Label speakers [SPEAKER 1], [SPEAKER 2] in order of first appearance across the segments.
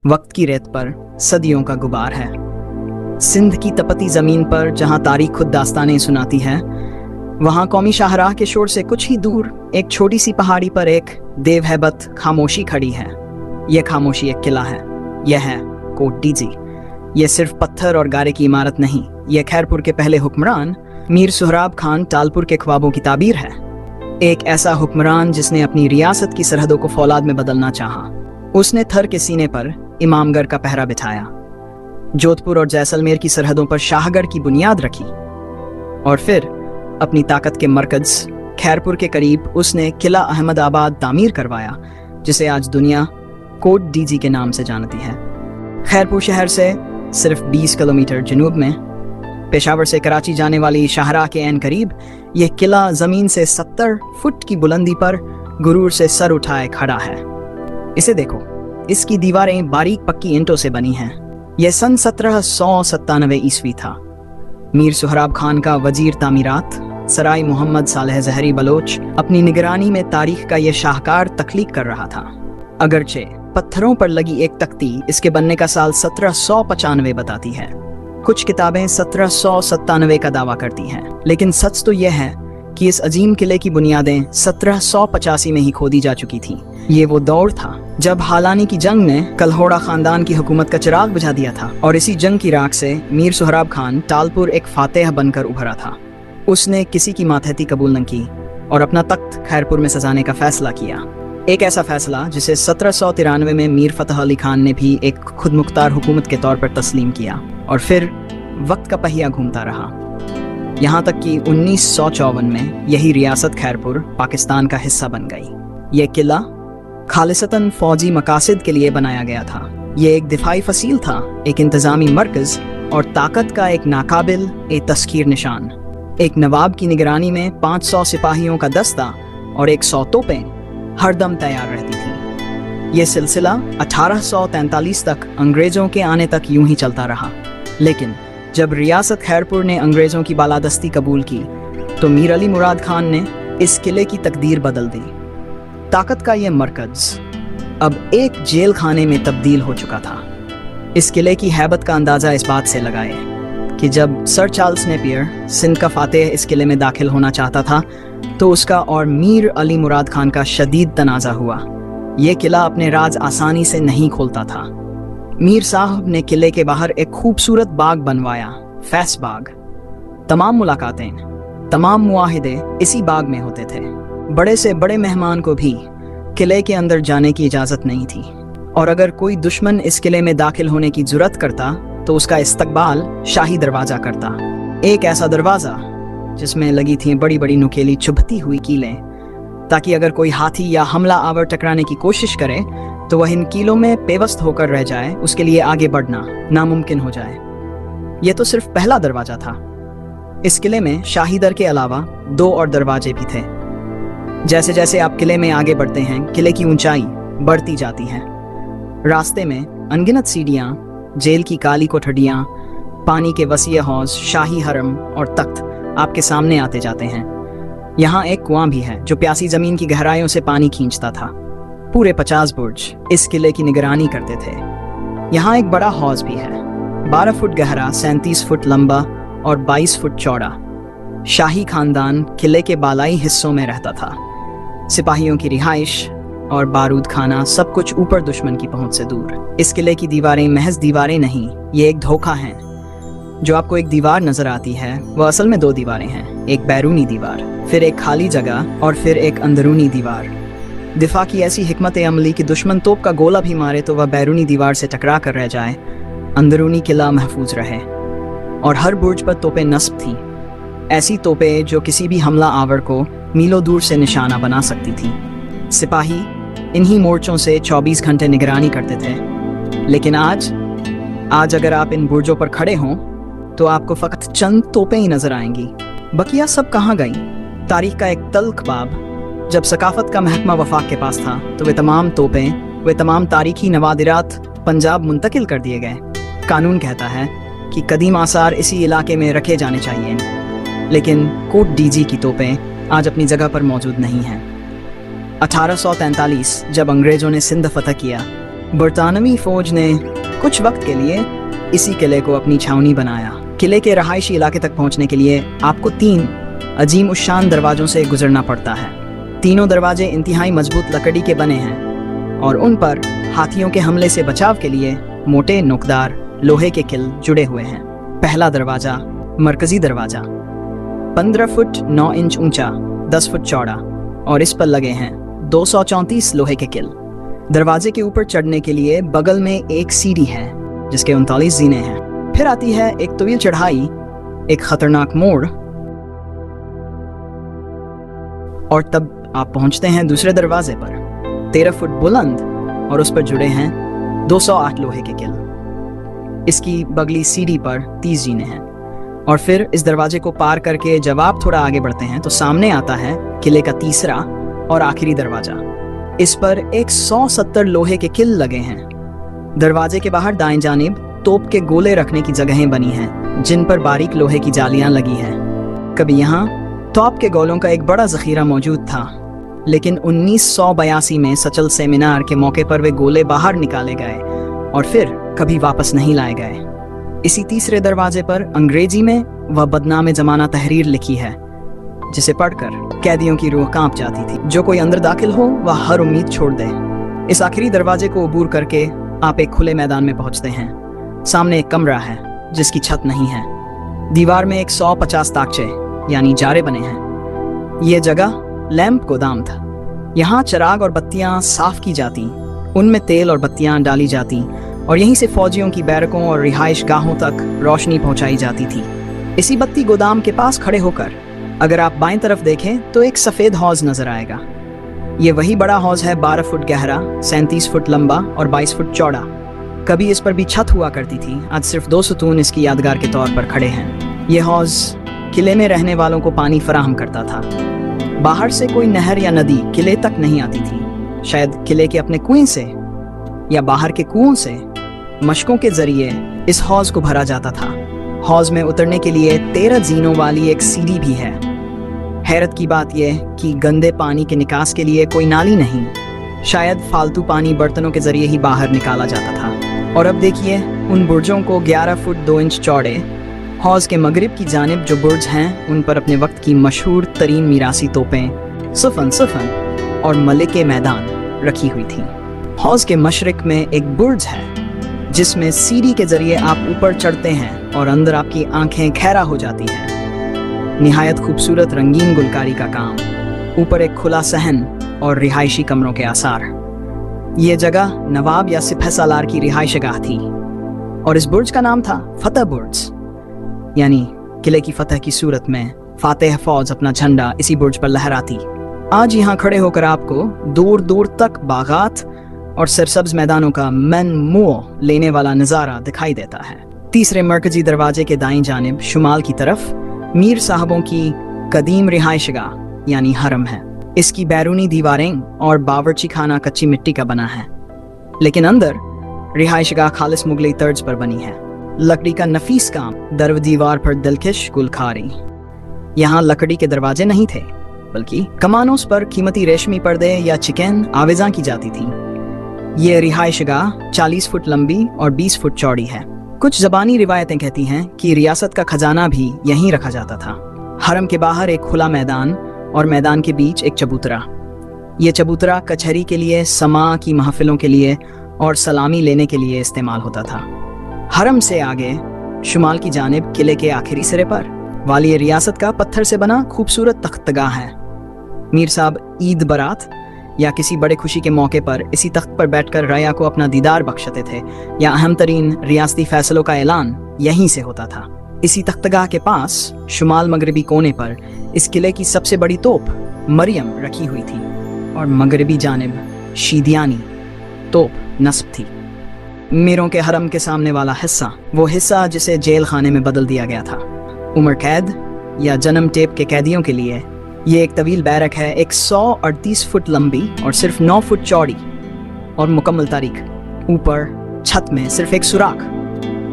[SPEAKER 1] वक्त की रेत पर सदियों का गुबार है। सिंध की तपती ज़मीन पर जहाँ तारीख खुद दास्तानें सुनाती है, वहाँ कौमी शाहराह के शोर से कुछ ही दूर एक छोटी सी पहाड़ी पर एक देवहैबत खामोशी खड़ी है। यह खामोशी एक किला है। यह है कोट डीजी। यह सिर्फ पत्थर और गारे की इमारत नहीं, यह खैरपुर के पहले हुक्मरान मीर सोहराब खान टालपुर के ख्वाबों की ताबीर है। एक ऐसा हुक्मरान जिसने अपनी रियासत की सरहदों को फौलाद में बदलना चाहा। उसने थर के सीने पर इमामगढ़ का पहरा बिठाया, जोधपुर और जैसलमेर की सरहदों पर शाहगढ़ की बुनियाद रखी, और फिर अपनी ताकत के मरकज खैरपुर के करीब उसने किला अहमदाबाद तामीर करवाया, जिसे आज दुनिया कोट डीजी के नाम से जानती है। खैरपुर शहर से सिर्फ 20 किलोमीटर जनूब में, पेशावर से कराची जाने वाली शाहराह के ऐन करीब, यह किला जमीन से 70 फुट की बुलंदी पर गुरूर से सर उठाए खड़ा है। इसे देखो, इसकी दीवारें बारीक पक्की ईंटों से बनी हैं। यह सन 1797 ईस्वी था। मीर सोहराब खान का वजीर तामीरात सराय मोहम्मद सालेह जहरी बलोच अपनी निगरानी में तारीख का यह शाहकार तख्लीक कर रहा था। अगरचे पत्थरों पर लगी एक तख्ती इसके बनने का साल 1795 बताती है। कुछ किताबें 1797 का दावा करती हैं, लेकिन सच तो यह है कि इस अजीम किले की बुनियादें 1785 में ही खोदी जा चुकी थीं। ये वो दौर था जब हालानी की जंग ने कलहोड़ा खानदान की हुकूमत का चिराग बुझा दिया था, और इसी जंग की राख से मीर सोहराब खान टालपुर एक फातेह बनकर उभरा था। उसने किसी की मातहती कबूल न की और अपना तख्त खैरपुर में सजाने का फैसला किया। एक ऐसा फैसला जिसे 1793 में मीर फतह अली खान ने भी एक खुदमुख्तार हुकूमत के तौर पर तस्लीम किया, और फिर वक्त का पहिया घूमता रहा, यहाँ तक कि 1954 में यही रियासत खैरपुर पाकिस्तान का हिस्सा बन गई। यह किला खालिसतन फौजी मकासद के लिए बनाया गया था। यह एक दिफाई फसील था, एक इंतजामी मरकज और ताकत का एक नाकाबिल तस्खीर निशान। एक नवाब की निगरानी में 500 सिपाहियों का दस्ता और 100 तोपें हरदम तैयार रहती थीं। यह सिलसिला 1843 तक अंग्रेजों के आने तक यूं ही चलता रहा, लेकिन जब रियासत खैरपुर ने अंग्रेजों की बालादस्ती कबूल की तो मीर अली मुराद खान ने इस किले की तकदीर बदल दी। ताकत का यह मरकज अब एक जेल खाने में तब्दील हो चुका था। इस किले की हैबत का अंदाज़ा इस बात से लगाए कि जब सर चार्ल्स नेपियर सिंध का फातेह इस किले में दाखिल होना चाहता था तो उसका और मीर अली मुराद खान का शदीद तनाज़ा हुआ। यह किला अपने राज आसानी से नहीं खोलता था। मीर साहब ने किले के बाहर एक खूबसूरत बाग बनवाया, फैस बाग। तमाम मुलाकातें, तमाम मुआहिदे इसी बाग में होते थे। बड़े से बड़े मेहमान को भी किले के अंदर जाने की इजाज़त नहीं थी, और अगर कोई दुश्मन इस किले में दाखिल होने की जुर्रत करता तो उसका इस्तकबाल शाही दरवाज़ा करता। एक ऐसा दरवाज़ा जिसमें लगी थी बड़ी बड़ी नुकेली चुभती हुई कीलें, ताकि अगर कोई हाथी या हमला आवर टकराने की कोशिश करे तो वह इन कीलों में पेवस्त होकर रह जाए, उसके लिए आगे बढ़ना नामुमकिन हो जाए। यह तो सिर्फ पहला दरवाज़ा था। इस किले में शाही दर के अलावा 2 और दरवाजे भी थे। जैसे जैसे आप किले में आगे बढ़ते हैं, किले की ऊंचाई बढ़ती जाती है। रास्ते में अनगिनत सीढ़ियाँ, जेल की काली कोठरियाँ, पानी के वसीय हौज, शाही हरम और तख्त आपके सामने आते जाते हैं। यहाँ एक कुआं भी है जो प्यासी जमीन की गहराइयों से पानी खींचता था। पूरे 50 बुर्ज इस किले की निगरानी करते थे। यहाँ एक बड़ा हौज भी है, 12 फुट गहरा, 37 फुट लंबा और 22 फुट चौड़ा। शाही खानदान किले के बालाई हिस्सों में रहता था। सिपाहियों की रिहाइश और बारूद खाना, सब कुछ ऊपर दुश्मन की पहुंच से दूर। इस किले की दीवारें महज दीवारें नहीं, ये एक धोखा है। जो आपको एक दीवार नजर आती है वह असल में 2 दीवारें हैं, एक बैरूनी दीवार, फिर एक खाली जगह और फिर एक अंदरूनी दीवार। दिफा की ऐसी हिकमत अमली कि दुश्मन तोप का गोला भी मारे तो वह बैरूनी दीवार से टकरा कर रह जाए, अंदरूनी किला महफूज रहे। और हर बुर्ज पर तोपें नस्ब थी, ऐसी तोपें जो किसी भी हमला आवर को मीलों दूर से निशाना बना सकती थी। सिपाही इन्हीं मोर्चों से 24 घंटे निगरानी करते थे। लेकिन आज अगर आप इन बुर्जों पर खड़े हों तो आपको फकत चंद तोपें ही नजर आएंगी। बकिया सब कहाँ गई? तारीख का एक तल्ख बाब। जब सकाफत का महकमा वफाक के पास था तो वे तमाम तोपें, वे तमाम तारीखी नवादिरात पंजाब मुंतकिल कर दिए गए। कानून कहता है कि कदीम आसार इसी इलाके में रखे जाने चाहिए, लेकिन कोट डीजी की तोपें आज अपनी जगह पर मौजूद नहीं हैं। 1843 जब अंग्रेजों ने सिंध फतह किया बरतानवी फौज ने कुछ वक्त के लिए इसी किले को अपनी छावनी बनाया। किले के रहायशी इलाके तक पहुंचने के लिए आपको 3 अजीम उशान दरवाजों से गुजरना पड़ता है। तीनों दरवाजे इंतहाई मजबूत लकड़ी के बने हैं और उन पर हाथियों के हमले से बचाव के लिए मोटे नोकदार लोहे के किल जुड़े हुए हैं। पहला दरवाजा, मरकजी दरवाजा, 15 फुट 9 इंच ऊंचा, 10 फुट चौड़ा और इस पर लगे हैं 234 लोहे के किल। दरवाजे के ऊपर चढ़ने के लिए बगल में एक सीढ़ी है जिसके 39 जीने हैं। फिर आती है एक तवील चढ़ाई, एक खतरनाक मोड़ और तब आप पहुंचते हैं दूसरे दरवाजे पर, 13 फुट बुलंद और उस पर जुड़े हैं 208 लोहे के किल। इसकी बगली सीढ़ी पर 30 जीने हैं। और फिर इस दरवाजे को पार करके जब आप थोड़ा आगे बढ़ते हैं तो सामने आता है किले का तीसरा और आखिरी दरवाजा। इस पर 170 लोहे के किल लगे हैं। दरवाजे के बाहर दाएं जानिब तोप के गोले रखने की जगहें बनी हैं जिन पर बारीक लोहे की जालियां लगी हैं। कभी यहाँ तोप के गोलों का एक बड़ा जखीरा मौजूद था, लेकिन 1982 में सचल सेमिनार के मौके पर वे गोले बाहर निकाले गए और फिर कभी वापस नहीं लाए गए। इसी तीसरे दरवाजे पर अंग्रेजी में वह बदनाम जमाना तहरीर लिखी है जिसे पढ़कर कैदियों की रूह कांप जाती थी। जो कोई अंदर दाखिल हो वह हर उम्मीद छोड़ दे। इस आखिरी दरवाजे को अबूर करके आप एक खुले मैदान में पहुंचते हैं। सामने एक कमरा है जिसकी छत नहीं है। दीवार में 150 ताकचे यानी जारे बने हैं। ये जगह लैंप गोदाम था। यहाँ चिराग और बत्तियां साफ की जाती, उनमें तेल और बत्तियां डाली जाती और यहीं से फौजियों की बैरकों और रिहाइश गाहों तक रोशनी पहुंचाई जाती थी। इसी बत्ती गोदाम के पास खड़े होकर अगर आप बाएं तरफ देखें तो एक सफ़ेद हौज नजर आएगा। ये वही बड़ा हौज है, 12 फुट गहरा, 37 फुट लंबा और 22 फुट चौड़ा। कभी इस पर भी छत हुआ करती थी, आज सिर्फ 2 सुतून इसकी यादगार के तौर पर खड़े हैं। ये हौज किले में रहने वालों को पानी फराहम करता था। बाहर से कोई नहर या नदी किले तक नहीं आती थी। शायद किले के अपने कुएं से या बाहर के कुओं से मशकों के जरिए इस हौज को भरा जाता था। हौज में उतरने के लिए 13 जीनों वाली एक सीढ़ी भी है। हैरत की बात यह कि गंदे पानी के निकास के लिए कोई नाली नहीं, शायद फालतू पानी बर्तनों के जरिए ही बाहर निकाला जाता था। और अब देखिए उन बुर्जों को, 11 फुट 2 इंच चौड़े। हौज के मगरिब की जानिब जो बुर्ज हैं उन पर अपने वक्त की मशहूर तरीन मीरासी तोपें सुफन और मलिके मैदान रखी हुई थी। हौज के मशरिक में एक बुर्ज है जिसमें सीढ़ी के जरिए आप ऊपर चढ़ते हैं और अंदर आपकी आंखें खैरा हो जाती हैं। निहायत खूबसूरत रंगीन गुलकारी का काम, ऊपर एक खुला सहन और रिहायशी कमरों के आसार। ये जगह नवाब या सिपह सालार की रिहायशगाह थी और इस बुर्ज का नाम था फतेह बुर्ज, यानी किले की फतह की सूरत में फातेह फौज अपना झंडा इसी बुर्ज पर लहराती। आज यहाँ खड़े होकर आपको दूर दूर तक बागात और सरसब्ज मैदानों का मन मुंह लेने वाला नज़ारा दिखाई देता है। तीसरे मरकजी दरवाजे के दाईं जानिब शुमाल की तरफ मीर साहबों की कदीम रिहायशगाह यानी हरम है। इसकी बैरूनी दीवारें और बावर्ची खाना कच्ची मिट्टी का बना है, लेकिन अंदर रिहायशगाह खालिस मुगली तर्ज पर बनी है। लकड़ी का नफीस काम, दरव दीवार पर दिलकश गुलखारी। यहाँ लकड़ी के दरवाजे नहीं थे, बल्कि कमानों पर कीमती रेशमी पर्दे या चिकन आवेजा की जाती थी। ये रिहायशगाह 40 फुट लंबी और 20 फुट चौड़ी है। कुछ ज़बानी रिवायतें कहती हैं कि रियासत का खजाना भी यहीं रखा जाता था। हरम के बाहर एक खुला मैदान और मैदान के बीच एक चबूतरा। ये चबूतरा कचहरी के लिए, समा की महफिलों के लिए और सलामी लेने के लिए इस्तेमाल होता था। हरम से आगे शुमाल की जानिब किले के आखिरी सिरे पर वाली रियासत का पत्थर से बना खूबसूरत तख्तगाह है। मीर साहब ईद बरात या किसी बड़े खुशी के मौके पर इसी तख्त पर बैठकर रया को अपना दीदार बख्शते थे, या अहम तरीन रियासती फैसलों का ऐलान यहीं से होता था। इसी तख्तगाह के पास शुमाल मगरबी कोने पर इस किले की सबसे बड़ी तोप मरियम रखी हुई थी और मगरबी जानिब शीदियानी तोप नस्ब थी। मीरों के हरम के सामने वाला हिस्सा वो हिस्सा जिसे जेल खाने में बदल दिया गया था। उम्र कैद या जन्म टेप के कैदियों के लिए ये एक तवील बैरक है, 138 फुट लंबी और सिर्फ 9 फुट चौड़ी और मुकम्मल तारीख। ऊपर छत में सिर्फ एक सुराख,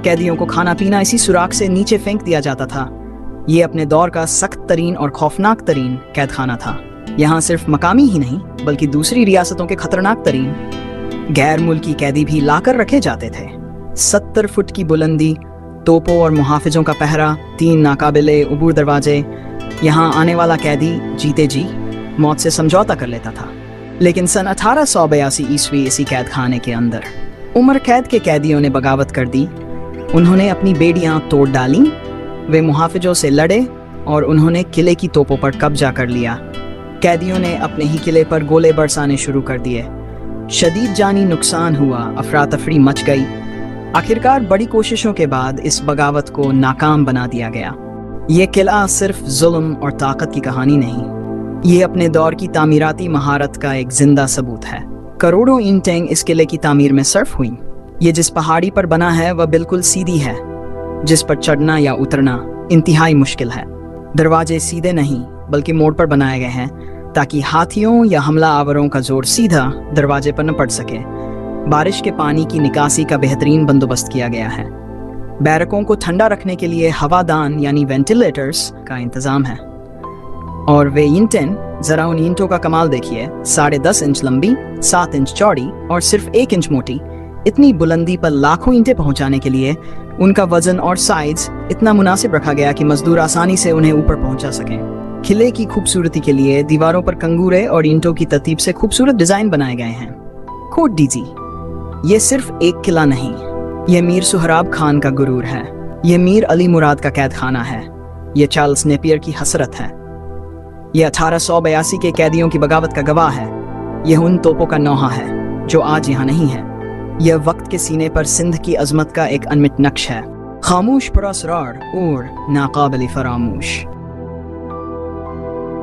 [SPEAKER 1] कैदियों को खाना पीना इसी सुराख से नीचे फेंक दिया जाता था। ये अपने दौर का सख्त तरीन और खौफनाक तरीन कैद खाना था। यहाँ सिर्फ मकामी ही नहीं बल्कि दूसरी रियासतों के खतरनाक तरीन गैर मुल्की कैदी भी लाकर रखे जाते थे। 70 फुट की बुलंदी, तोपों और मुहाफिजों का पहरा, 3 नाकाबिले उबूर दरवाजे। यहाँ आने वाला कैदी जीते जी मौत से समझौता कर लेता था। लेकिन सन 1882 ईस्वी इसी कैद खाने के अंदर उम्र कैद के कैदियों ने बगावत कर दी। उन्होंने अपनी बेड़ियां तोड़ डाली, वे मुहाफिजों से लड़े और उन्होंने किले की तोपों पर कब्जा कर लिया। कैदियों ने अपने ही किले पर गोले बरसाने शुरू कर दिए। शदीद जानी नुकसान हुआ, अफरा तफरी मच गई। आखिरकार बड़ी कोशिशों के बाद इस बगावत को नाकाम बना दिया गया। ये किला सिर्फ जुल्म और ताकत की कहानी नहीं, ये अपने दौर की तामीराती महारत का एक जिंदा सबूत है। करोड़ों ईंटें इस किले की तामीर में सर्फ हुई। ये जिस पहाड़ी पर बना है वह बिल्कुल सीधी है, जिस पर चढ़ना या उतरना इंतहाई मुश्किल है। दरवाजे सीधे नहीं बल्कि मोड़ पर बनाए गए हैं ताकि हाथियों या हमला आवरों का जोर सीधा दरवाजे पर न पड़ सके। बारिश के पानी की निकासी का बेहतरीन बंदोबस्त किया गया है। बैरकों को ठंडा रखने के लिए हवादान यानी वेंटिलेटर्स का इंतजाम है। और वे ईंटें, जरा उन ईंटों का कमाल देखिए, 10.5 इंच लंबी, 7 इंच चौड़ी और सिर्फ 1 इंच मोटी। इतनी बुलंदी पर लाखों ईंटें पहुंचाने के लिए उनका वजन और साइज इतना मुनासिब रखा गया कि मजदूर आसानी से उन्हें ऊपर पहुंचा सकें। किले की खूबसूरती के लिए दीवारों पर कंगूरे और ईंटों की तरतीब से खूबसूरत डिजाइन बनाए गए हैं। कोट डीजी, ये सिर्फ एक किला नहीं, ये मीर सुहराब खान का गुरूर है, ये मीर अली मुराद का कैद खाना है, ये चार्ल्स नेपियर की हसरत है, ये 1882 के कैदियों की बगावत का गवाह है, यह उन तोपों का नौहा है जो आज यहाँ नहीं है। यह वक्त के सीने पर सिंध की अजमत का एक अनमिट नक्श है, खामोश पर असरार और नाकाबिल फरामोश।